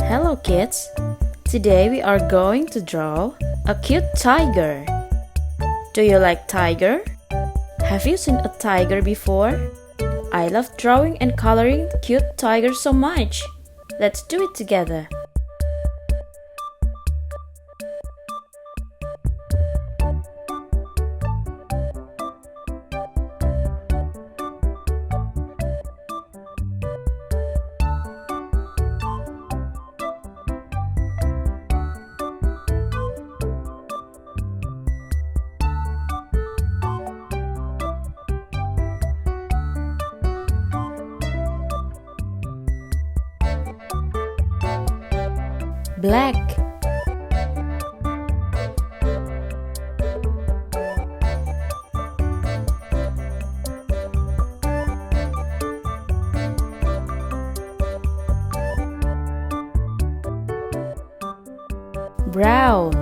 Hello kids! Today we are going to draw a cute tiger. Do you like tiger? Have you seen a tiger before? I love drawing and coloring cute tigers so much. Let's do it together. Black, brown,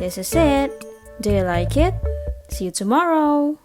This is it. Do you like it? See you tomorrow.